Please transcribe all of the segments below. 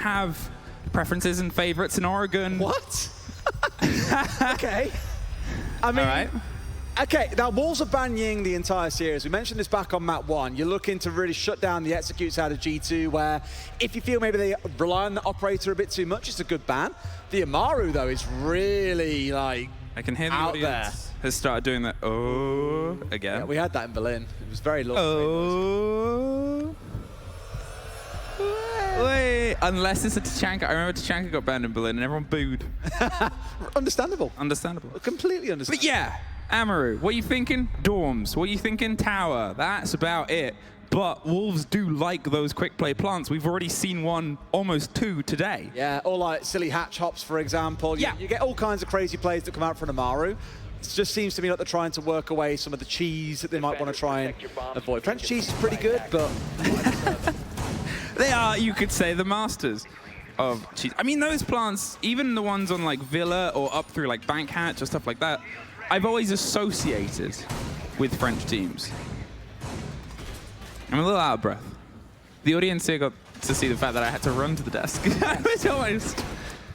have preferences and favorites in Oregon. What? Okay. I mean, All right. Okay, now WOL's are banning the entire series. We mentioned this back on map 1. You're looking to really shut down the executes out of G2, where if you feel maybe they rely on the operator a bit too much, it's a good ban. The Amaru, though, is really, like, I can hear the out audience has started doing that. Oh, again. Yeah, we had that in Berlin. It was very lovely. Oh. Wait, unless it's a Tachanka. I remember Tachanka got banned in Berlin and everyone booed. Understandable. Understandable. Completely understandable. But yeah, Amaru, what are you thinking? Dorms. What are you thinking? Tower. That's about it. But Wolves do like those quick play plants. We've already seen one, almost two today. Yeah, or like silly hatch hops, for example. Yeah. You get all kinds of crazy plays that come out from Amaru. It just seems to me like they're trying to work away some of the cheese that they might want to try and avoid. French cheese is pretty good, but... They are, you could say, the masters of cheese. I mean, those plants, even the ones on like Villa or up through like Bank Hatch or stuff like that, I've always associated with French teams. I'm a little out of breath. The audience here got to see the fact that I had to run to the desk. It's almost...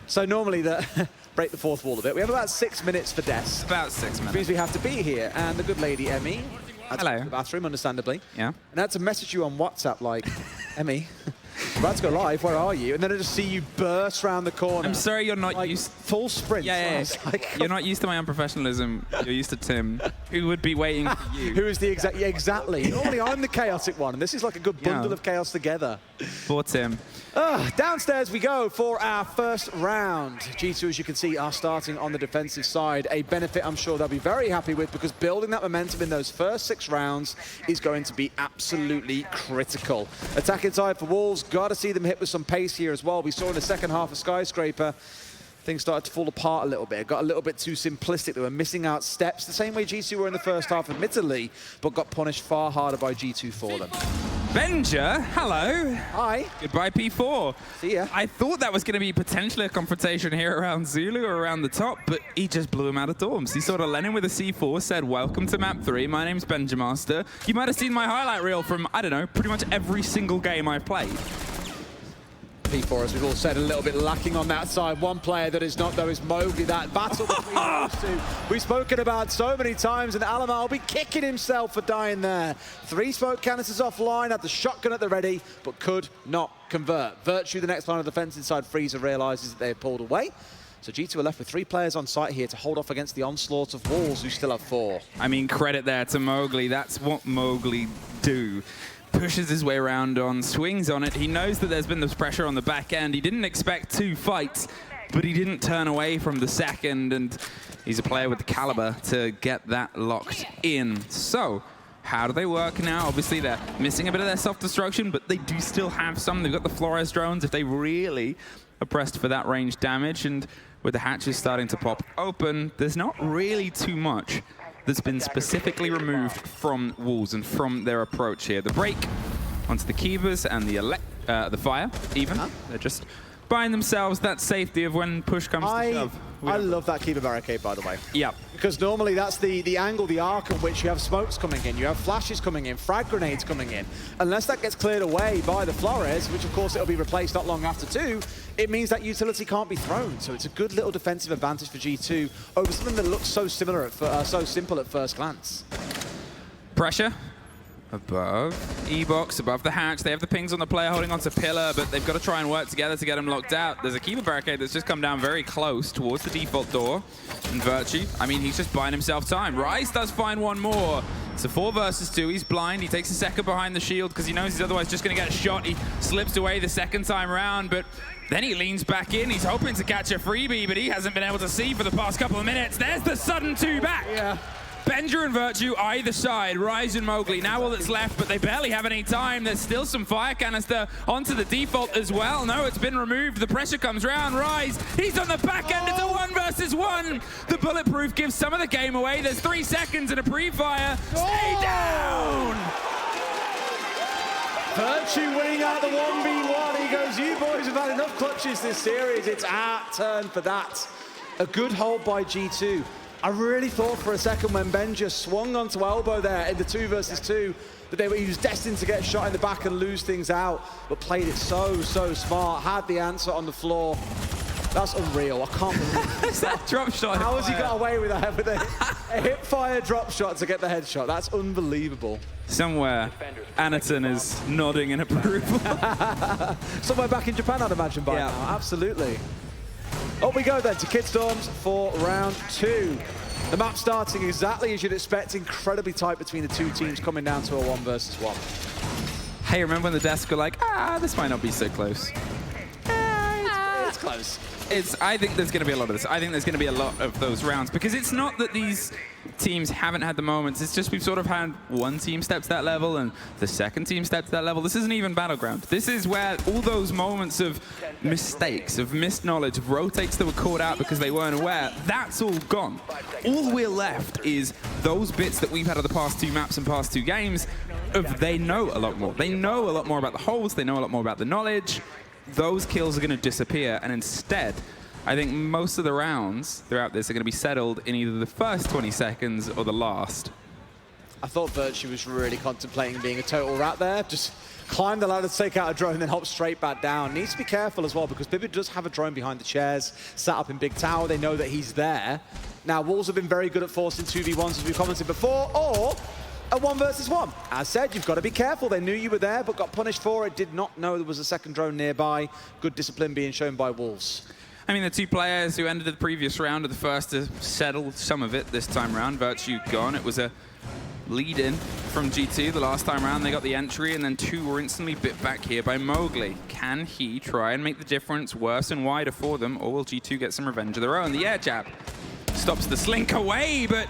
So normally, break the fourth wall a bit. We have about 6 minutes for desk. About 6 minutes. Means we have to be here, and the good lady, Emmy, had to go to the bathroom, understandably. Yeah. And I had to message you on WhatsApp, like, Emmy, I'm about to go live, where are you? And then I just see you burst around the corner. I'm sorry you're not like, used... full sprint. Yeah. Like, You're not used to my unprofessionalism. You're used to Tim, who would be waiting for you. Who is the exact... Yeah, exactly. Normally, I'm the chaotic one, and this is like a good bundle of chaos together. For Tim. Downstairs we go for our first round. G2, as you can see, are starting on the defensive side. A benefit I'm sure they'll be very happy with, because building that momentum in those first 6 rounds is going to be absolutely critical. Attacking side for Wolves, got to see them hit with some pace here as well. We saw in the second half of Skyscraper, things started to fall apart a little bit. It got a little bit too simplistic. They were missing out steps, the same way G2 were in the first half, admittedly, but got punished far harder by G2 for them. Benja, hello. Hi. Goodbye, P4. See ya. I thought that was going to be potentially a confrontation here around Zulu or around the top, but he just blew him out of dorms. He sort of led him with a C4, said, welcome to map 3. My name's Benja Master. You might have seen my highlight reel from, I don't know, pretty much every single game I've played. P4, as we've all said, a little bit lacking on that side. One player that is not, though, is Mowgli. That battle between those two we've spoken about so many times, and Alamar will be kicking himself for dying there. 3 smoke canisters offline, had the shotgun at the ready, but could not convert. Virtue, the next line of defense inside Freezer, realizes that they have pulled away. So G2 are left with 3 players on site here to hold off against the onslaught of Wolves, who still have 4. I mean, credit there to Mowgli. That's what Mowgli do. Pushes his way around on, swings on it. He knows that there's been this pressure on the back end. He didn't expect 2 fights, but he didn't turn away from the second, and he's a player with the caliber to get that locked in. So, how do they work now? Obviously, they're missing a bit of their self-destruction, but they do still have some. They've got the Flores drones if they really are pressed for that range damage, and with the hatches starting to pop open, there's not really too much that's been specifically removed from Wolves and from their approach here. The break onto the Kivas and the fire, even. They're just buying themselves that safety of when push comes to shove. I love that Kiva barricade, by the way. Yeah. Because normally that's the angle, the arc in which you have smokes coming in, you have flashes coming in, frag grenades coming in. Unless that gets cleared away by the Flores, which of course it'll be replaced not long after too, it means that utility can't be thrown. So it's a good little defensive advantage for G2 over something that looks so similar, so simple at first glance. Pressure. Above E-box, above the hatch. They have the pings on the player holding onto Pillar, but they've got to try and work together to get him locked out. There's a Kiva barricade that's just come down very close towards the default door. And Virtue, I mean, he's just buying himself time. Rise does find one more. It's a 4 versus 2. He's blind. He takes a second behind the shield because he knows he's otherwise just going to get shot. He slips away the second time round, but then he leans back in. He's hoping to catch a freebie, but he hasn't been able to see for the past couple of minutes. There's the sudden 2 back. Yeah. Benja and Virtue either side, Rise and Mowgli. Now all that's left, but they barely have any time. There's still some fire canister onto the default as well. No, it's been removed. The pressure comes round. Rise, he's on the back end. It's a 1 versus 1. The bulletproof gives some of the game away. There's 3 seconds and a pre-fire. Stay down! Virtue winning out the 1v1. He goes, you boys have had enough clutches this series. It's our turn for that. A good hold by G2. I really thought for a second when Ben just swung onto elbow there in the 2 versus 2 that he was destined to get shot in the back and lose things out, but played it so smart, had the answer on the floor. That's unreal. I can't believe It's that drop shot. How has he got away with that? With a hip-fire drop shot to get the headshot? That's unbelievable. Somewhere, Anaton is nodding in approval. Somewhere back in Japan, I'd imagine, by now. Absolutely. Up we go then to Kidstorms for round 2. The map starting exactly as you'd expect, incredibly tight between the two teams, coming down to a 1 versus 1. Hey, remember when the desk were like, this might not be so close? It's close. I think there's going to be a lot of this. I think there's going to be a lot of those rounds, because it's not that these teams haven't had the moments. It's just we've sort of had one team step to that level and the second team step to that level. This isn't even Battleground. This is where all those moments of mistakes, of missed knowledge, of rotates that were caught out because they weren't aware, that's all gone. All we're left is those bits that we've had of the past 2 maps and past 2 games of they know a lot more. They know a lot more about the holes. They know a lot more about the knowledge. Those kills are going to disappear, and instead, I think most of the rounds throughout this are going to be settled in either the first 20 seconds or the last. I thought Virtue was really contemplating being a total rat there. Just climb the ladder to take out a drone, then hop straight back down. Needs to be careful as well, because Bibi does have a drone behind the chairs, set up in Big Tower. They know that he's there. Now, Wolves have been very good at forcing 2v1s, as we've commented before, or a 1 versus 1. As said, you've got to be careful. They knew you were there, but got punished for it. Did not know there was a second drone nearby. Good discipline being shown by Wolves. I mean, the 2 players who ended the previous round are the first to settle some of it this time round. Virtue gone. It was a lead-in from G2 the last time round. They got the entry, and then 2 were instantly bit back here by Mowgli. Can he try and make the difference worse and wider for them, or will G2 get some revenge of their own? The air jab stops the slink away, but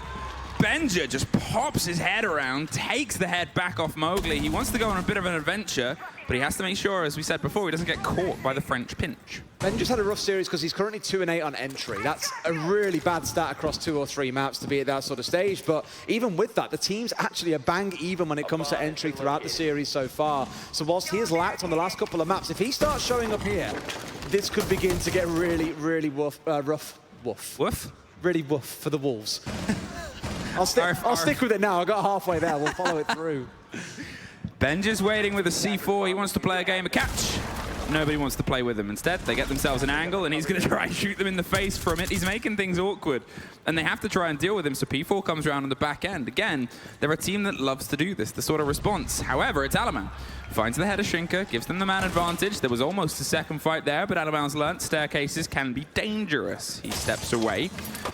Benja just pops his head around, takes the head back off Mowgli. He wants to go on a bit of an adventure, but he has to make sure, as we said before, he doesn't get caught by the French pinch. Ben just had a rough series because he's currently 2-8 on entry. That's a really bad stat across 2 or 3 maps to be at that sort of stage. But even with that, the teams actually are bang even when it comes to entry throughout the series so far. So whilst he has lacked on the last couple of maps, if he starts showing up here, this could begin to get really, really rough. Woof? Really woof for the Wolves. I'll stick with it now. I got halfway there. We'll follow it through. Benja's waiting with a C4. He wants to play a game of catch. Nobody wants to play with him. Instead, they get themselves an angle, and he's going to try and shoot them in the face from it. He's making things awkward, and they have to try and deal with him, so P4 comes around on the back end. Again, they're a team that loves to do this, the sort of response. However, it's Alaman. Finds the header shrinker, gives them the man advantage. There was almost a second fight there, but Alaman's learnt staircases can be dangerous. He steps away,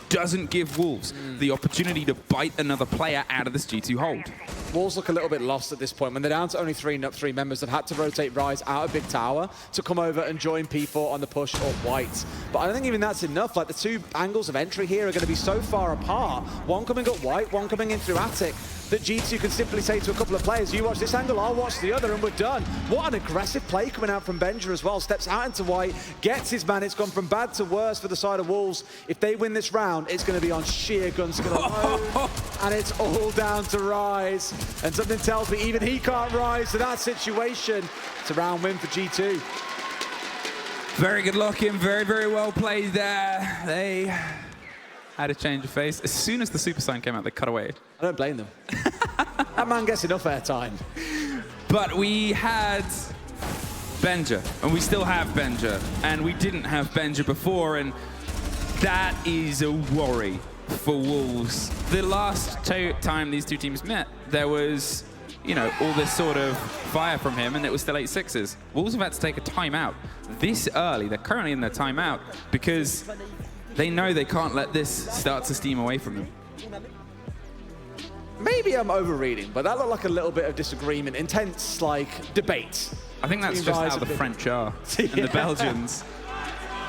doesn't give Wolves the opportunity to bite another player out of this G2 hold. Wolves look a little bit lost at this point. When they're down to only 3 members, they've had to rotate Rise out of Big Tower to come over and join P4 on the push or White. But I don't think even that's enough. Like, the 2 angles of entry here are going to be so far apart. One coming up White, one coming in through Attic, that G2 can simply say to a couple of players, you watch this angle, I'll watch the other, and we're done. What an aggressive play coming out from Benja as well. Steps out into White, gets his man. It's gone from bad to worse for the side of Wolves. If they win this round, it's going to be on sheer gun skill alone. And it's all down to Rise. And something tells me even he can't rise to that situation. It's a round win for G2. Very good lock-in, very, very well played there. They had a change of face. As soon as the super sign came out, they cut away. I don't blame them. That man gets enough airtime. But we had Benja, and we still have Benja, and we didn't have Benja before, and that is a worry for Wolves. The last time these 2 teams met, there was, you know, all this sort of fire from him, and it was still 8-6s. Wolves have had to take a timeout this early. They're currently in their timeout because they know they can't let this start to steam away from them. Maybe I'm overreading, but that looked like a little bit of disagreement, intense, like, debate. I think that's just how the French are, and the Belgians,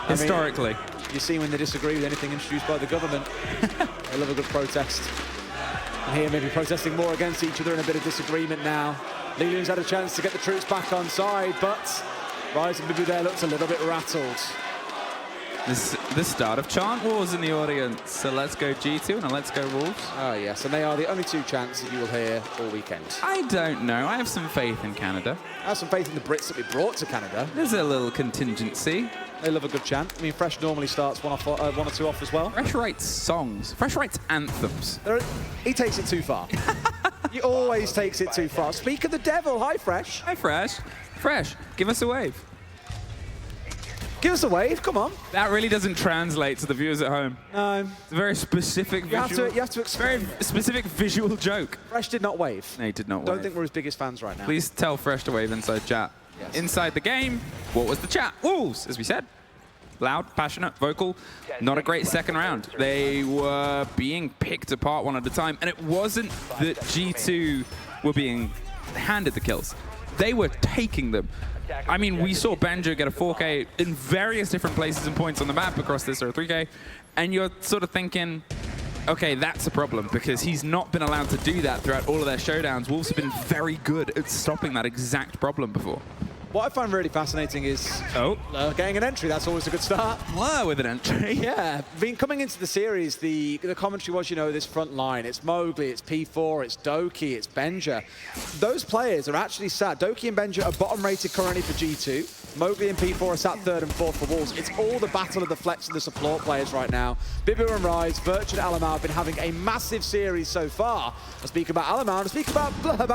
historically. I mean, you see when they disagree with anything introduced by the government. They love a good protest. And here, maybe protesting more against each other in a bit of disagreement now. Lilu's had a chance to get the troops back on side, but Rise and Bibu there looks a little bit rattled. This is the start of chant wars in the audience. So let's go G2 and let's go Wolves. Oh yes, and they are the only 2 chants that you will hear all weekend. I don't know. I have some faith in Canada. I have some faith in the Brits that we brought to Canada. There's a little contingency. They love a good chant. I mean, Fresh normally starts one or two off as well. Fresh writes songs. Fresh writes anthems. He takes it too far. He always takes it too far. Speak of the devil. Hi, Fresh. Hi, Fresh. Fresh, give us a wave. Give us a wave. Come on. That really doesn't translate to the viewers at home. No. It's a very specific visual. You have to explain. Very specific visual joke. Fresh did not wave. No, he did not wave. Don't think we're his biggest fans right now. Please tell Fresh to wave inside chat. Yes. Inside the game, what was the chat? Wolves, as we said. Loud, passionate, vocal. Not a great second round. They were being picked apart one at a time, and it wasn't that G2 were being handed the kills. They were taking them. I mean, we saw Benja get a 4K in various different places and points on the map across this, or a 3K, and you're sort of thinking, okay, that's a problem, because he's not been allowed to do that throughout all of their showdowns. Wolves have been very good at stopping that exact problem before. What I find really fascinating is getting an entry. That's always a good start. Blur with an entry. Yeah, coming into the series, the commentary was, you know, this front line. It's Mowgli, it's P4, it's Doki, it's Benja. Those players are actually sat. Doki and Benja are bottom rated currently for G2. Mowgli and P4 are sat 3rd and 4th for Wolves. It's all the battle of the flex and the support players right now. Bibu and Rise, Virtue and Alamau have been having a massive series so far. I speak about Alamau, I speak about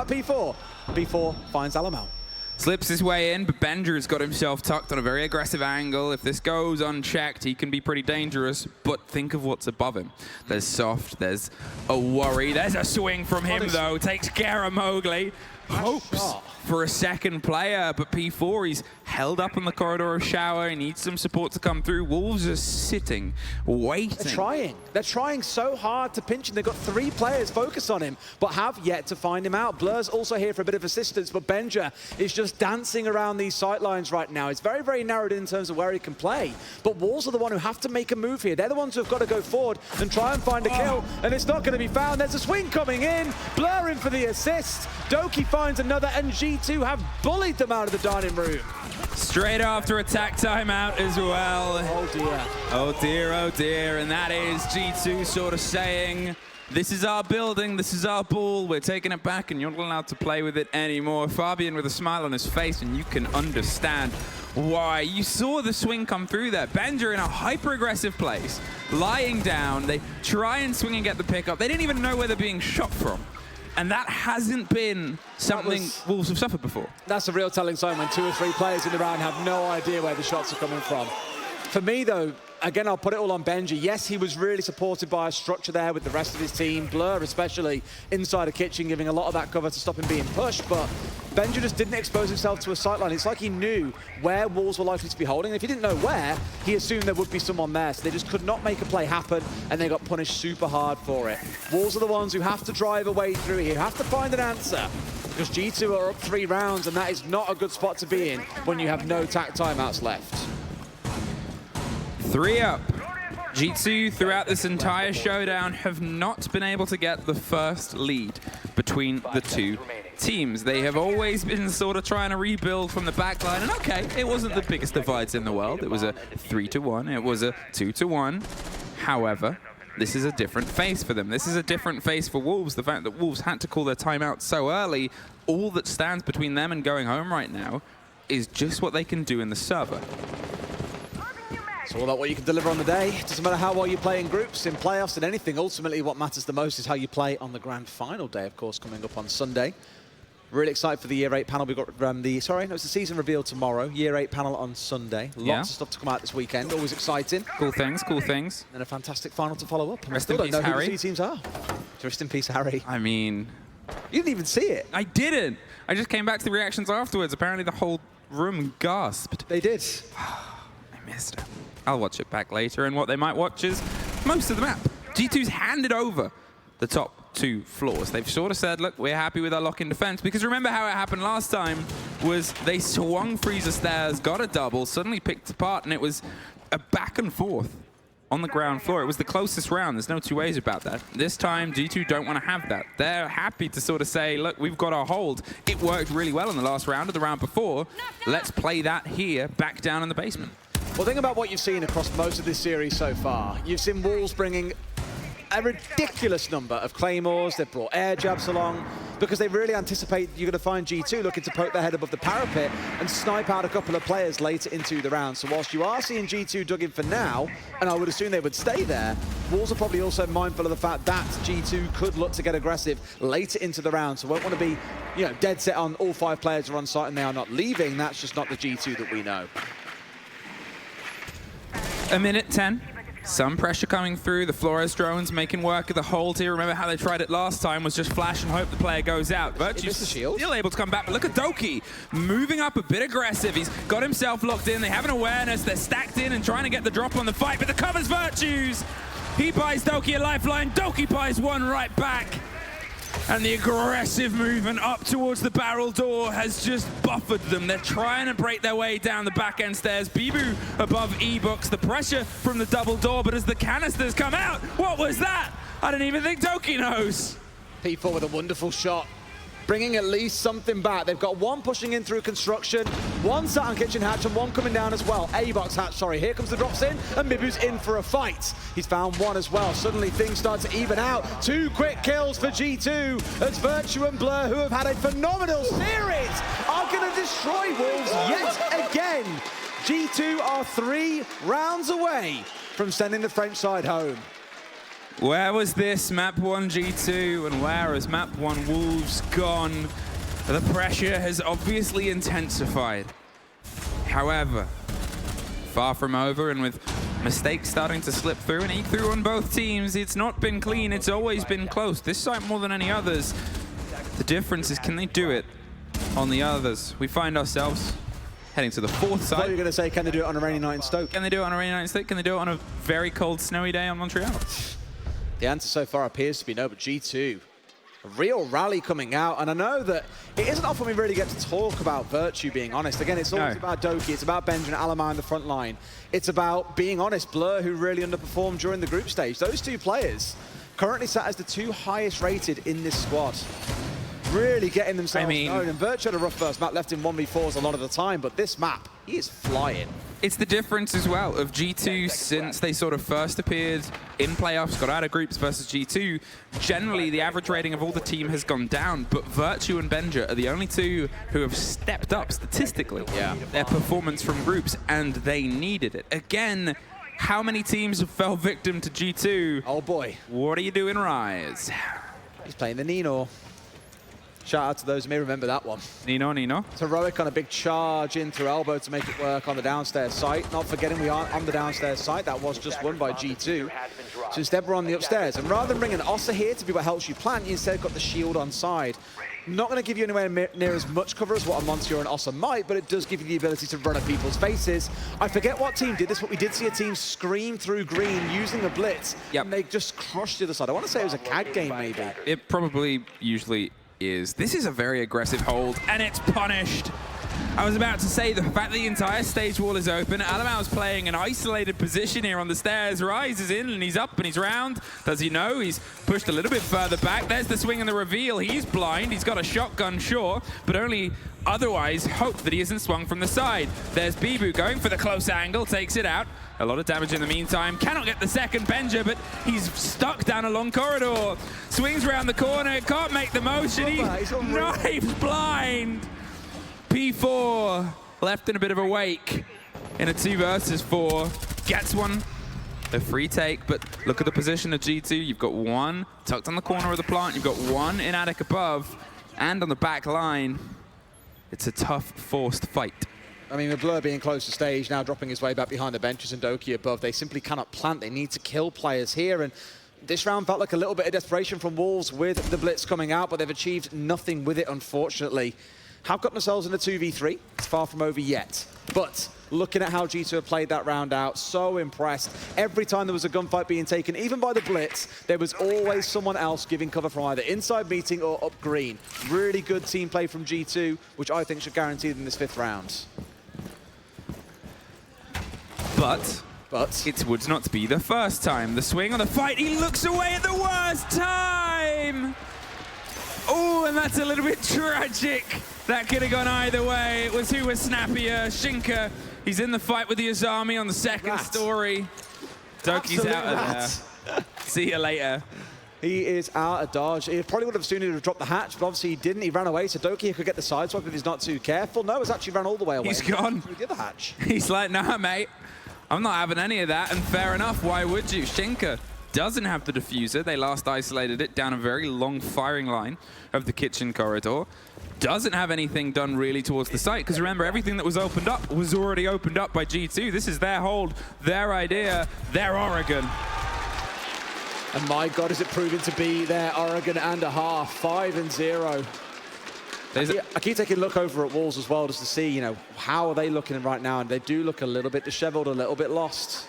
P4. P4 finds Alamau. Slips his way in, but Benja has got himself tucked on a very aggressive angle. If this goes unchecked, he can be pretty dangerous, but think of what's above him. There's Soft, there's a worry, there's a swing from him though, takes care of Mowgli. Hopes for a second player, but P4, he's held up in the corridor of Shower. He needs some support to come through. Wolves are sitting, waiting. They're trying. They're trying so hard to pinch him. They've got 3 players focused on him, but have yet to find him out. Blur's also here for a bit of assistance, but Benja is just dancing around these sightlines right now. It's very, very narrowed in terms of where he can play, but Wolves are the one who have to make a move here. They're the ones who have got to go forward and try and find a kill, and it's not going to be found. There's a swing coming in. Blur in for the assist. Doki finds another, and G2 have bullied them out of the dining room. Straight after attack timeout as well. Oh dear. Oh dear, oh dear. And that is G2 sort of saying, this is our building, this is our ball, we're taking it back and you're not allowed to play with it anymore. Fabian with a smile on his face, and you can understand why. You saw the swing come through there. Benja in a hyper-aggressive place, lying down. They try and swing and get the pickup. They didn't even know where they're being shot from. And that hasn't been something Wolves have suffered before. That's a real telling sign when 2 or 3 players in the round have no idea where the shots are coming from. For me, though, again, I'll put it all on Benji. Yes, he was really supported by a structure there with the rest of his team. Blur, especially inside a kitchen, giving a lot of that cover to stop him being pushed. But Benji just didn't expose himself to a sightline. It's like he knew where Wolves were likely to be holding. And if he didn't know where, he assumed there would be someone there. So they just could not make a play happen, and they got punished super hard for it. Wolves are the ones who have to drive a way through here, have to find an answer. Because G2 are up 3 rounds, and that is not a good spot to be in when you have no tack timeouts left. 3 up. G2 throughout this entire showdown have not been able to get the first lead between the 2 teams. They have always been sort of trying to rebuild from the backline, and okay, it wasn't the biggest divides in the world. It was a 3-1, it was a 2-1. However, this is a different phase for them. This is a different phase for Wolves. The fact that Wolves had to call their timeout so early, all that stands between them and going home right now is just what they can do in the server. It's all about what you can deliver on the day. It doesn't matter how well you play in groups, in playoffs, and anything. Ultimately, what matters the most is how you play on the grand final day, of course, coming up on Sunday. Really excited for the Year 8 panel. We've got it's the season reveal tomorrow. Year 8 panel on Sunday. Lots of stuff to come out this weekend. Always exciting. Cool things, cool things. And a fantastic final to follow up. Rest in peace, Harry. Who the 2 teams are. Rest in peace, Harry. I mean, you didn't even see it. I didn't. I just came back to the reactions afterwards. Apparently the whole room gasped. They did. I missed it. I'll watch it back later, and what they might watch is most of the map. G2's handed over the top 2 floors. They've sort of said, look, we're happy with our lock-in defense, because remember how it happened last time was they swung Freezer stairs, got a double, suddenly picked apart, and it was a back and forth on the ground floor. It was the closest round. There's no 2 ways about that. This time, G2 don't want to have that. They're happy to sort of say, look, we've got our hold. It worked really well in the last round or the round before. Let's play that here, back down in the basement. Well, think about what you've seen across most of this series so far. You've seen Wolves bringing a ridiculous number of claymores. They've brought air jabs along. because they really anticipate you're going to find G2 looking to poke their head above the parapet and snipe out a couple of players later into the round. So whilst you are seeing G2 dug in for now, and I would assume they would stay there, Wolves are probably also mindful of the fact that G2 could look to get aggressive later into the round. So won't want to be, you know, dead set on all 5 players are on site and they are not leaving. That's just not the G2 that we know. A minute 10. Some pressure coming through. The Flores drones making work of the hold here. Remember how they tried it last time, was just flash and hope the player goes out. Virtue's still able to come back, but look at Doki moving up a bit aggressive. He's got himself locked in. They have an awareness. They're stacked in and trying to get the drop on the fight, but the cover's Virtue's. He buys Doki a lifeline. Doki buys one right back. And the aggressive movement up towards the barrel door has just buffered them. They're trying to break their way down the back end stairs. Bibu above ebooks, the pressure from the double door, but as the canisters come out, what was that? I don't even think Doki knows. P4 with a wonderful shot, bringing at least something back. They've got one pushing in through construction, one sat on kitchen hatch, and one coming down as well. A-box hatch, sorry. Here comes the drops in, and Bibu's in for a fight. He's found one as well. Suddenly things start to even out. 2 quick kills for G2 as Virtue and Blur, who have had a phenomenal series, are going to destroy Wolves yet again. G2 are 3 rounds away from sending the French side home. Where was this map 1 G2 and where has map 1 Wolves gone? The pressure has obviously intensified. However, far from over, and with mistakes starting to slip through and eke through on both teams, it's not been clean, it's always been close. This site more than any others. The difference is, can they do it on the others? We find ourselves heading to the 4th site. I thought you were going to say, can they do it on a rainy night in Stoke? Can they do it on a rainy night in Stoke? Can they do it on a very cold, snowy day on Montreal? The answer so far appears to be no, but G2, a real rally coming out. And I know that it isn't often we really get to talk about Virtue, being honest. Again, it's always about Doki, it's about Benjamin, Alamar in the front line. It's about, being honest, Blur, who really underperformed during the group stage. Those 2 players currently sat as the 2 highest rated in this squad. Really getting themselves known. And Virtue had a rough first map, left in 1v4s a lot of the time, but this map, he is flying. It's the difference as well of G2 since they sort of first appeared in playoffs, got out of groups versus G2. Generally, the average rating of all the team has gone down, but Virtue and Benja are the only 2 who have stepped up statistically their performance from groups, and they needed it. Again, how many teams have fell victim to G2? Oh boy. What are you doing, Rise? He's playing the Nino. Shout out to those who may remember that one. Nino. It's heroic on a big charge in through elbow to make it work on the downstairs site. Not forgetting we aren't on the downstairs site. That was just won by G2. So instead we're on the upstairs. And rather than bringing Ossa here to be what helps you plant, you instead got the shield on side. Not going to give you anywhere near as much cover as what a Montreal and Ossa might, but it does give you the ability to run at people's faces. I forget what team did this, but we did see a team scream through green using a blitz. And they just crushed the other side. I want to say it was a CAD game, maybe. It probably usually is. This is a very aggressive hold, and it's punished. I was about to say, the fact that the entire stage wall is open, Alamau's playing an isolated position here on the stairs. Rise is in, and he's up, and he's round. Does he know? He's pushed a little bit further back. There's the swing and the reveal. He's blind. He's got a shotgun, sure, but only otherwise hope that he isn't swung from the side. There's Bibu going for the close angle, takes it out. A lot of damage in the meantime. Cannot get the second Benja, but he's stuck down a long corridor. Swings around the corner, can't make the motion. He knives blind. P4 left in a bit of a wake in a 2 versus 4. Gets one, a free take, but look at the position of G2. You've got one tucked on the corner of the plant. You've got one in attic above and on the back line. It's a tough, forced fight. I mean, with Blur being close to stage, now dropping his way back behind the benches and Doki above, they simply cannot plant. They need to kill players here. And this round felt like a little bit of desperation from Wolves with the blitz coming out, but they've achieved nothing with it, unfortunately. Have got themselves in a 2v3. It's far from over yet. But looking at how G2 have played that round out, so impressed. Every time there was a gunfight being taken, even by the blitz, there was always someone else giving cover from either inside meeting or up green. Really good team play from G2, which I think should guarantee them this 5th round. But it would not be the first time. The swing on the fight, he looks away at the worst time! Oh, and that's a little bit tragic. That could have gone either way. It was who was snappier. Shinka, he's in the fight with the Azami on the second story. Doki's out of there. See you later. He is out of dodge. He probably would have sooner have dropped the hatch, but obviously he didn't. He ran away, so Doki could get the sideswipe if he's not too careful. No, it's actually ran all the way away. He's gone. Through the other hatch. He's like, nah, mate. I'm not having any of that, and fair enough, why would you? Shinka doesn't have the diffuser. They last isolated it down a very long firing line of the kitchen corridor. Doesn't have anything done really towards the site, because remember, everything that was opened up was already opened up by G2. This is their hold, their idea, their Oregon. And my God, is it proving to be their Oregon and a half, 5-0. I keep taking a look over at Wolves as well, just to see, you know, how are they looking right now, and they do look a little bit disheveled, a little bit lost.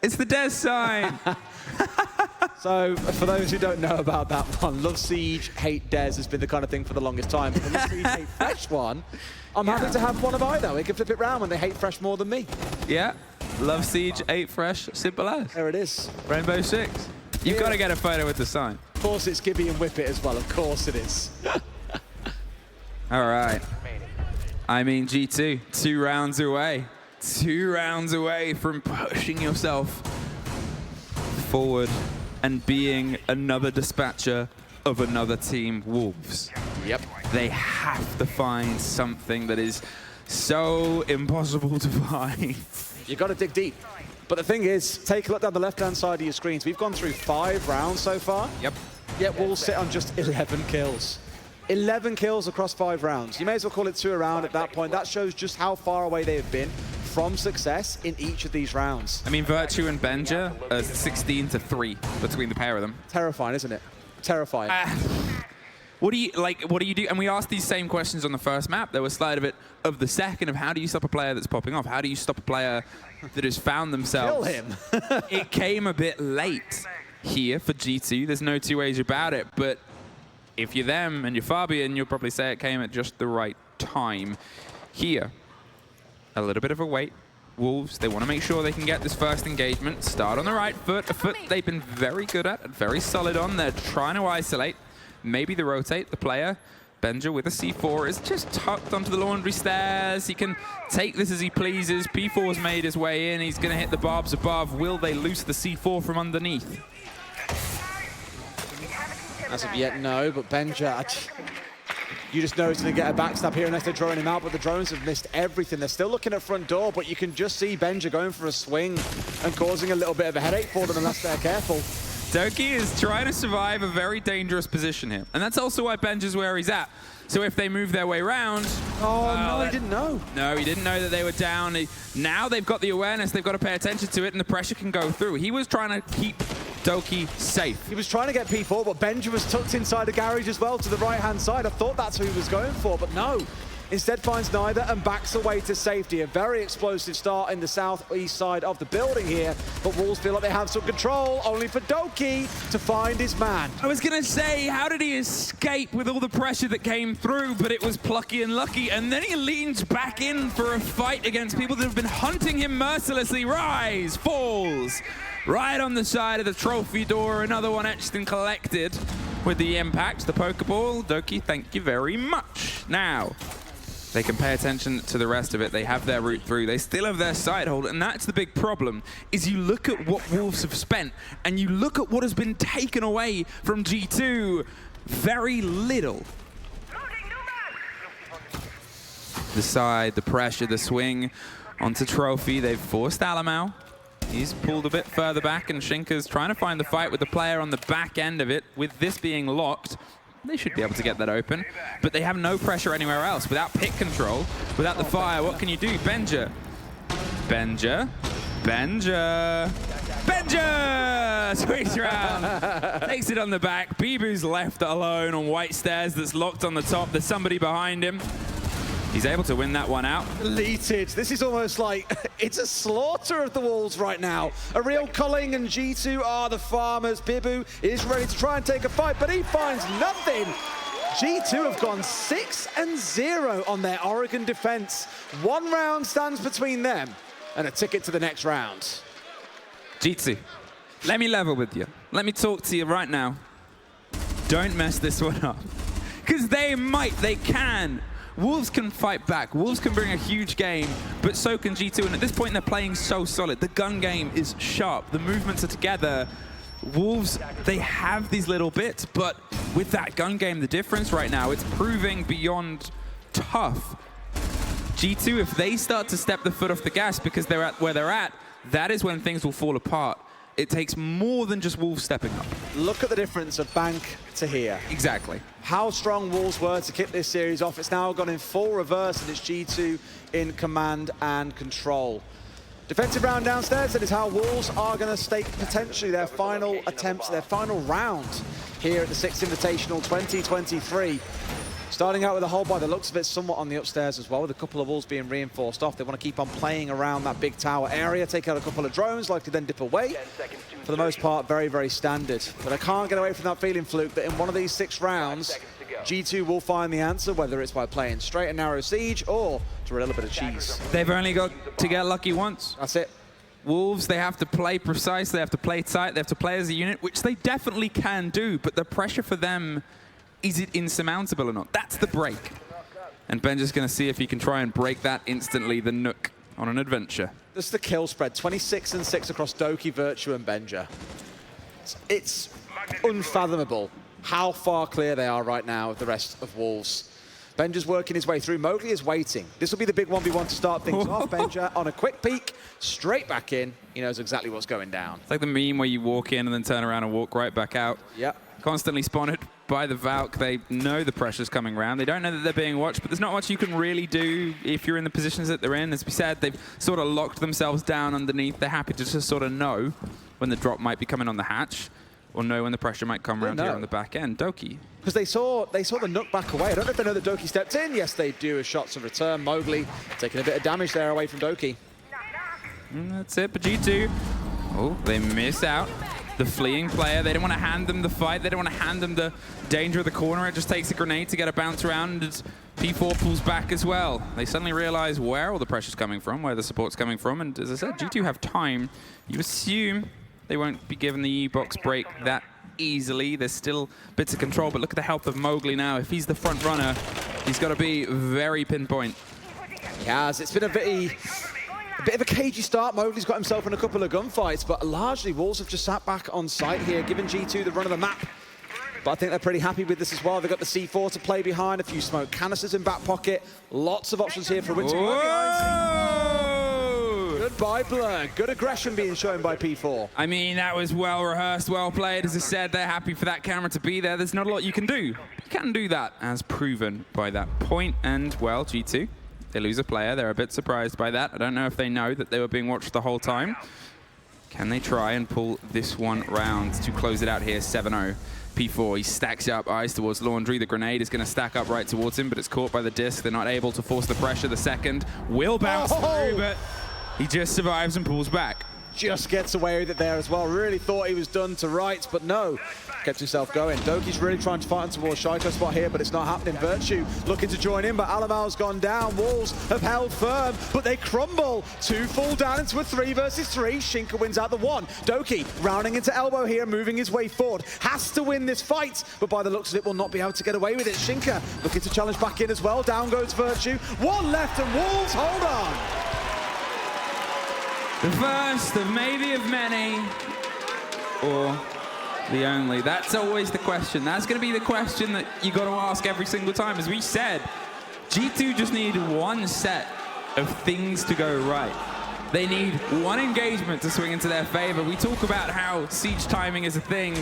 It's the Des sign. So, for those who don't know about that one, Love Siege, Hate Des has been the kind of thing for the longest time. But the Love Siege, Hate Fresh one, I'm happy to have one of either. We can flip it round when they hate Fresh more than me. Yeah, Love Siege, Hate Fresh, simple as. There it is. Rainbow Six. You've got to get a photo with the sign. Of course it's Gibby and Whip It as well, of course it is. All right. I mean, G2, 2 rounds away. 2 rounds away from pushing yourself forward and being another dispatcher of another team, Wolves. Yep. They have to find something that is so impossible to find. You've got to dig deep. But the thing is, take a look down the left-hand side of your screens. We've gone through 5 rounds so far. Yep. Yet Wolves sit on just 11 kills. 11 kills across 5 rounds. You may as well call it 2 a round at that point. That shows just how far away they have been from success in each of these rounds. I mean, Virtue and Benja are 16-3 between the pair of them. Terrifying, isn't it? Terrifying. What do you do? And we asked these same questions on the first map. There was a slide of it of the second of how do you stop a player that's popping off? How do you stop a player that has found themselves? Kill him. It came a bit late here for G2. There's no 2 ways about it. But if you're them and you're Fabian, you'll probably say it came at just the right time. Here, a little bit of a wait. Wolves, they want to make sure they can get this first engagement. Start on the right foot, a foot they've been very good at, very solid on. They're trying to isolate. Maybe they rotate the player. Benja with a C4 is just tucked onto the laundry stairs. He can take this as he pleases. P4's made his way in. He's going to hit the barbs above. Will they loose the C4 from underneath? As of yet, no, but Benja, you just know he's going to get a backstab here unless they're drawing him out, but the drones have missed everything. They're still looking at front door, but you can just see Benja going for a swing and causing a little bit of a headache for them unless they're careful. Doki is trying to survive a very dangerous position here. And that's also why Benja's where he's at. So if they move their way around... Oh, no, he didn't know. No, he didn't know that they were down. Now they've got the awareness, they've got to pay attention to it, and the pressure can go through. He was trying to keep Doki safe. He was trying to get P4, but Benja was tucked inside the garage as well to the right-hand side. I thought that's who he was going for, but no. Instead finds neither and backs away to safety. A very explosive start in the southeast side of the building here, but Wolves feel like they have some control, only for Doki to find his man. I was going to say, how did he escape with all the pressure that came through, but it was plucky and lucky, and then he leans back in for a fight against people that have been hunting him mercilessly. Rise, falls, right on the side of the trophy door, another one etched and collected with the impact, the Pokeball. Doki, thank you very much. Now, they can pay attention to the rest of it. They have their route through. They still have their side hold, and that's the big problem, is you look at what Wolves have spent, and you look at what has been taken away from G2. Very little. The side, the pressure, the swing onto Trophy. They've forced Alamau. He's pulled a bit further back, and Shinka's trying to find the fight with the player on the back end of it. With this being locked, they should be able to get that open, but they have no pressure anywhere else. Without pick control, without the fire, what can you do? Benja. Benja. Benja. Benja! Squeeze round. Takes it on the back. Bibu's left alone on white stairs that's locked on the top. There's somebody behind him. He's able to win that one out. Deleted. This is almost like it's a slaughter of the Wolves right now. A real culling, and G2 are the farmers. Bibu is ready to try and take a fight, but he finds nothing. G2 have gone 6-0 on their Oregon defense. 1 round stands between them and a ticket to the next round. G2, let me level with you. Let me talk to you right now. Don't mess this one up. Because they can Wolves can fight back. Wolves can bring a huge game, but so can G2. And at this point, they're playing so solid. The gun game is sharp. The movements are together. Wolves, they have these little bits, but with that gun game, the difference right now, it's proving beyond tough. G2, if they start to step the foot off the gas because they're at where they're at, that is when things will fall apart. It takes more than just Wolves stepping up. Look at the difference of Bank to here. Exactly. How strong Wolves were to kick this series off. It's now gone in full reverse, and it's G2 in command and control. Defensive round downstairs, that is how Wolves are going to stake potentially their final attempts, their final round here at the Six Invitational 2023. Starting out with a hold by the looks of it, somewhat on the upstairs as well, with a couple of walls being reinforced off. They want to keep on playing around that big tower area, take out a couple of drones, likely then dip away. For the most part, very, very standard. But I can't get away from that feeling, Fluke, that in one of these 6 rounds, G2 will find the answer, whether it's by playing straight and narrow siege or through a little bit of cheese. They've only got to get lucky once. That's it. Wolves, they have to play precise, they have to play tight, they have to play as a unit, which they definitely can do, but the pressure for them, is it insurmountable or not? That's the break. And Benja's going to see if he can try and break that instantly, the Nook on an adventure. This is the kill spread, 26 and 6 across Doki, Virtue, and Benja. It's unfathomable how far clear they are right now of the rest of Wolves. Benja's working his way through. Mowgli is waiting. This will be the big 1v1 to start things off. Benja on a quick peek, straight back in. He knows exactly what's going down. It's like the meme where you walk in and then turn around and walk right back out. Yep. Constantly spotted by the Valk. They know the pressure's coming around. They don't know that they're being watched, but there's not much you can really do if you're in the positions that they're in. As we said, they've sort of locked themselves down underneath. They're happy to just sort of know when the drop might be coming on the hatch, or know when the pressure might come around here on the back end. Doki. Because they saw the Nook back away. I don't know if they know that Doki stepped in. Yes, they do, as shots of return. Mowgli taking a bit of damage there away from Doki. And that's it, but G2, oh, they miss out. The fleeing player, they don't want to hand them the fight. They don't want to hand them the danger of the corner. It just takes a grenade to get a bounce around, and P4 pulls back as well. They suddenly realize where all the pressure's coming from, where the support's coming from, and as I said, G2 have time. You assume they won't be given the E-box break that easily. There's still bits of control, but look at the health of Mowgli now. If he's the front runner, he's got to be very pinpoint. He has. It's been a bit of a cagey start. Mowgli's got himself in a couple of gunfights, but largely Wolves have just sat back on site here, giving G2 the run of the map. But I think they're pretty happy with this as well. They've got the C4 to play behind, a few smoke canisters in back pocket. Lots of options here for a win to work behind. Goodbye, Blur. Good aggression being shown by P4. I mean, that was well rehearsed, well played. As I said, they're happy for that camera to be there. There's not a lot you can do. You can do that, as proven by that point. And, well, G2, they lose a player. They're a bit surprised by that. I don't know if they know that they were being watched the whole time. Can they try and pull this one round to close it out here, 7-0? P4, he stacks up eyes towards Laundry. The grenade is going to stack up right towards him, but it's caught by the disc. They're not able to force the pressure. The second will bounce through, but he just survives and pulls back. Just gets away with it there as well. Really thought he was done to rights, but no. Kept himself going. Doki's really trying to fight towards Shaiko spot here, but it's not happening. Virtue looking to join in, but Alamal's gone down. Wolves have held firm, but they crumble. 2 fall down into a 3 versus 3. Shinka wins out the 1. Doki rounding into elbow here, moving his way forward. Has to win this fight, but by the looks of it, will not be able to get away with it. Shinka looking to challenge back in as well. Down goes Virtue. 1 left, and Wolves hold on. The first of maybe of many, or the only. That's always the question. That's going to be the question that you got to ask every single time. As we said, G2 just need 1 set of things to go right. They need 1 engagement to swing into their favor. We talk about how siege timing is a thing.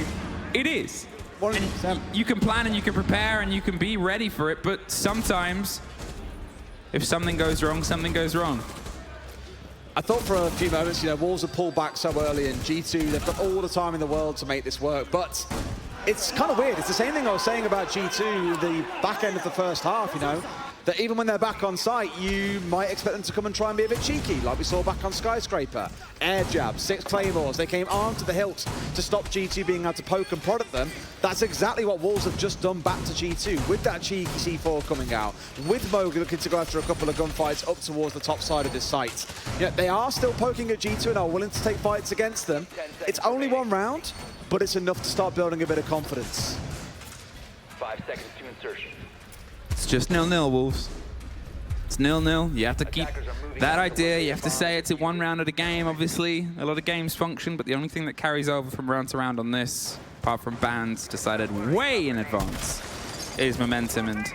It is. And you can plan and you can prepare and you can be ready for it, but sometimes if something goes wrong, something goes wrong. I thought for a few moments, Wolves have pulled back so early, and G2, they've got all the time in the world to make this work, but it's kind of weird. It's the same thing I was saying about G2, the back end of the first half, that even when they're back on site, you might expect them to come and try and be a bit cheeky, like we saw back on Skyscraper. Air jab, 6 claymores, they came armed to the hilt to stop G2 being able to poke and prod at them. That's exactly what Wolves have just done back to G2, with that cheeky C4 coming out, with Mowgli looking to go after a couple of gunfights up towards the top side of this site. They are still poking at G2 and are willing to take fights against them. It's only 1 round, but it's enough to start building a bit of confidence. 5 seconds to insertion. It's just 0-0, Wolves. It's 0-0. You have to keep that idea. You have to say it's a 1 round at a game, obviously. A lot of games function, but the only thing that carries over from round to round on this, apart from bans decided way in advance, is momentum, and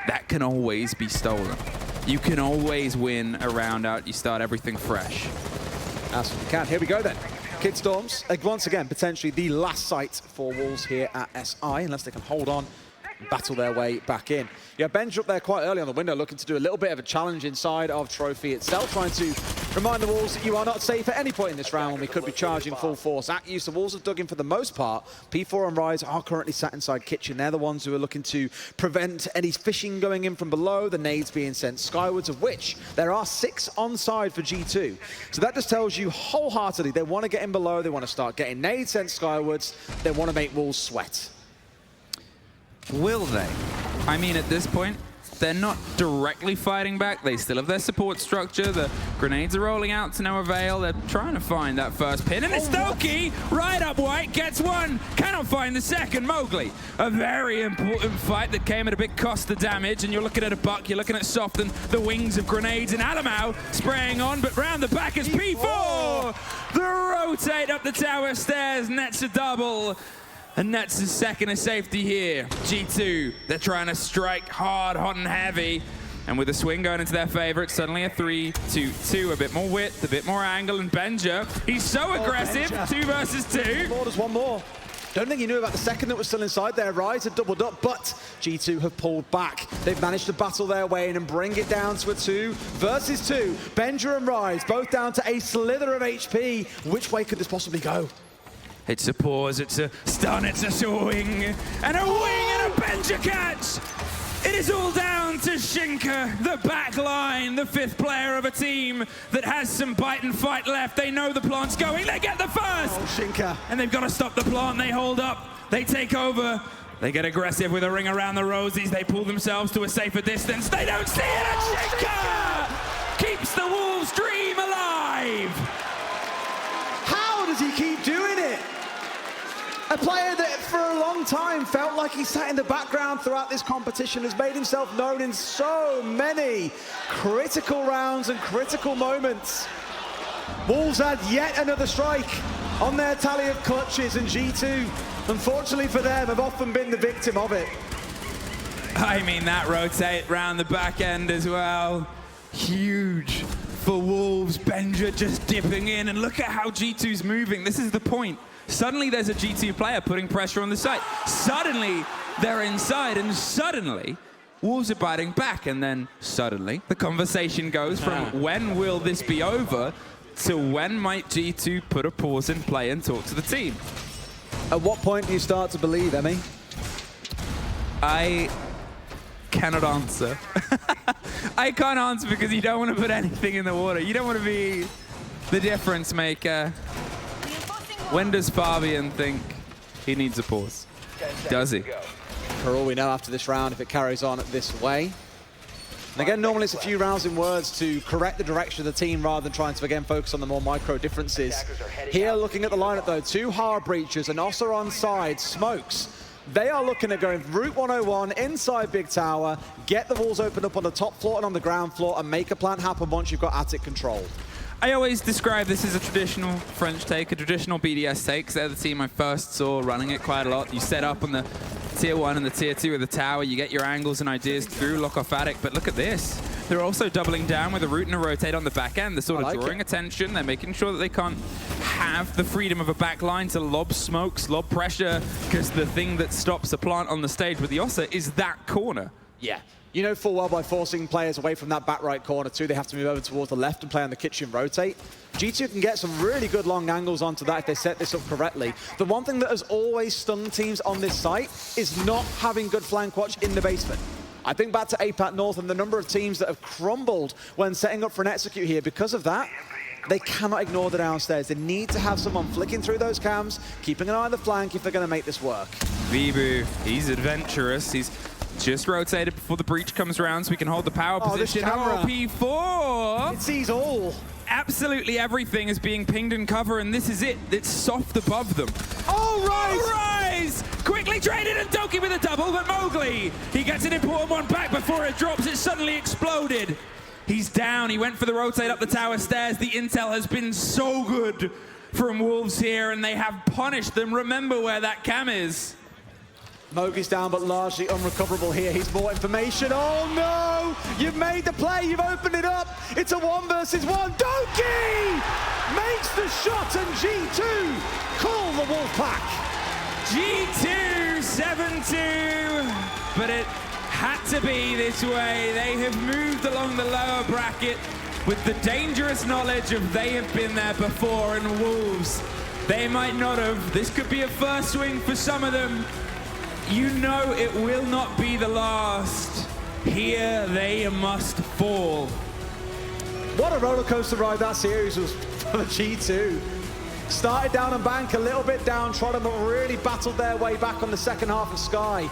that can always be stolen. You can always win a round out. You start everything fresh. Absolutely can. Here we go then. Kid Storms, once again, potentially the last sight for Wolves here at SI, unless they can hold on and battle their way back in. Yeah, Benja up there quite early on the window, looking to do a little bit of a challenge inside of Trophy itself, trying to remind the Wolves that you are not safe at any point in this round when we could be charging full force at you. So Wolves have dug in for the most part. P4 and Rise are currently sat inside Kitchen. They're the ones who are looking to prevent any fishing going in from below, the nades being sent skywards, of which there are 6 on side for G2. So that just tells you wholeheartedly they want to get in below, they want to start getting nades sent skywards, they want to make Wolves sweat. Will they? I mean, at this point, they're not directly fighting back. They still have their support structure. The grenades are rolling out to no avail. They're trying to find that first pin. And it's Doki, right up white, gets one. Cannot find the second. Mowgli, a very important fight that came at a big cost of damage. And you're looking at a buck, you're looking at Soften, the wings of grenades, and Alamau spraying on. But round the back is P4. The rotate up the tower stairs, nets a double. And that's his second of safety here. G2, they're trying to strike hard, hot and heavy. And with the swing going into their favor, it's suddenly a 3-2-2. A bit more width, a bit more angle. And Benja, he's so aggressive. Benja. 2 versus 2. There's one more. Don't think he knew about the second that was still inside there. Rise had doubled up, but G2 have pulled back. They've managed to battle their way in and bring it down to a 2 versus 2. Benja and Rise both down to a slither of HP. Which way could this possibly go? It's a pause, it's a stun, it's a swing, and a wing and a Benja catch! It is all down to Shinka, the back line, the 5th player of a team that has some bite and fight left. They know the plant's going, they get the first! Oh, Shinka. And they've got to stop the plant, they hold up, they take over. They get aggressive with a ring around the rosies, they pull themselves to a safer distance. They don't see it, and Shinka keeps the Wolves' dream alive! How does he keep doing it? A player that for a long time felt like he sat in the background throughout this competition has made himself known in so many critical rounds and critical moments. Wolves had yet another strike on their tally of clutches, and G2, unfortunately for them, have often been the victim of it. I mean, that rotate round the back end as well. Huge for Wolves. Benja just dipping in, and look at how G2's moving. This is the point. Suddenly there's a G2 player putting pressure on the site. Suddenly they're inside, and suddenly Wolves are biting back, and then suddenly the conversation goes from when will this be over to when might G2 put a pause in play and talk to the team. At what point do you start to believe, Emmy? I cannot answer. I can't answer because you don't want to put anything in the water. You don't want to be the difference maker. When does Fabian think he needs a pause? Does he? For all we know after this round, if it carries on this way. And again, normally it's a few rounds in words to correct the direction of the team rather than trying to, again, focus on the more micro differences. Here, looking at the lineup, though, 2 hard breachers and Ossa on side, smokes. They are looking at going Route 101 inside Big Tower, get the walls opened up on the top floor and on the ground floor, and make a plant happen once you've got Attic controlled. I always describe this as a traditional French take, a traditional BDS take, because they're the team I first saw running it quite a lot. You set up on the tier 1 and the tier 2 of the tower, you get your angles and ideas through, lock off Attic, but look at this. They're also doubling down with a root and a rotate on the back end. They're sort of drawing attention, they're making sure that they can't have the freedom of a back line to lob smokes, lob pressure, because the thing that stops a plant on the stage with the Ossa is that corner. Yeah. You know full well by forcing players away from that back right corner too, they have to move over towards the left and play on the kitchen rotate. G2 can get some really good long angles onto that if they set this up correctly. The one thing that has always stung teams on this site is not having good flank watch in the basement. I think back to APAC North and the number of teams that have crumbled when setting up for an execute here. Because of that, they cannot ignore the downstairs. They need to have someone flicking through those cams, keeping an eye on the flank if they're going to make this work. Vibu, he's adventurous. He's just rotated before the breach comes around so we can hold the power position. P4! It sees all. Absolutely everything is being pinged in cover, and this is it. It's soft above them. Oh, Rise! Oh, Rise! Quickly traded, and Doki with a double, but Mowgli, he gets an important one back before it drops. It suddenly exploded. He's down. He went for the rotate up the tower stairs. The intel has been so good from Wolves here, and they have punished them. Remember where that cam is. Mowgli's down, but largely unrecoverable here. He's more information. Oh no! You've made the play, you've opened it up. It's a 1 versus 1. Donkey makes the shot, and G2 call the Wolfpack. G2 7-2, but it had to be this way. They have moved along the lower bracket with the dangerous knowledge of they have been there before, and Wolves, they might not have. This could be a first swing for some of them. You know it will not be the last. Here they must fall. What a roller coaster ride that series was for the G2. Started down and bank, a little bit downtrodden, but really battled their way back on the second half of Sky.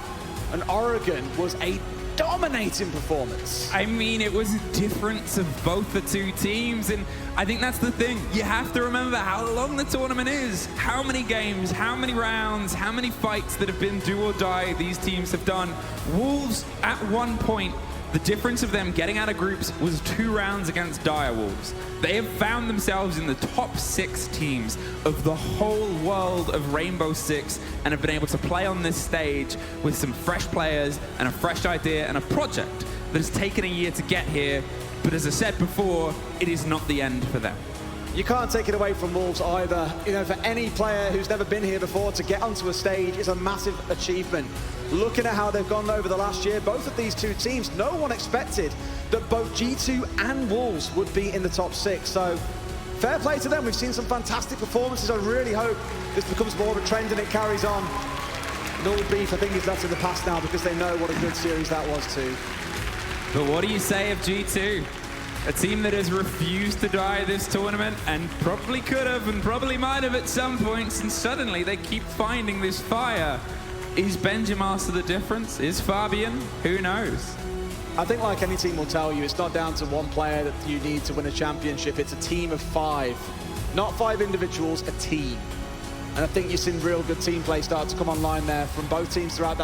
And Oregon was a dominating performance. I mean, it was a difference of both the two teams, and I think that's the thing. You have to remember how long the tournament is, how many games, how many rounds, how many fights that have been do or die these teams have done. Wolves, at one point, the difference of them getting out of groups was 2 rounds against Dire Wolves. They have found themselves in the top 6 teams of the whole world of Rainbow Six and have been able to play on this stage with some fresh players and a fresh idea and a project that has taken a year to get here. But as I said before, it is not the end for them. You can't take it away from Wolves either. You know, for any player who's never been here before to get onto a stage is a massive achievement. Looking at how they've gone over the last year, both of these two teams, no one expected that both G2 and Wolves would be in the top 6. So fair play to them. We've seen some fantastic performances. I really hope this becomes more of a trend and it carries on. No beef, I think that's in the past now because they know what a good series that was too. But what do you say of G2? A team that has refused to die this tournament and probably could have and probably might have at some points, and suddenly they keep finding this fire. Is Benjamin the difference? Is Fabian? Who knows? I think like any team will tell you, it's not down to one player that you need to win a championship. It's a team of 5. Not 5 individuals, a team. And I think you've seen real good team play start to come online there from both teams throughout that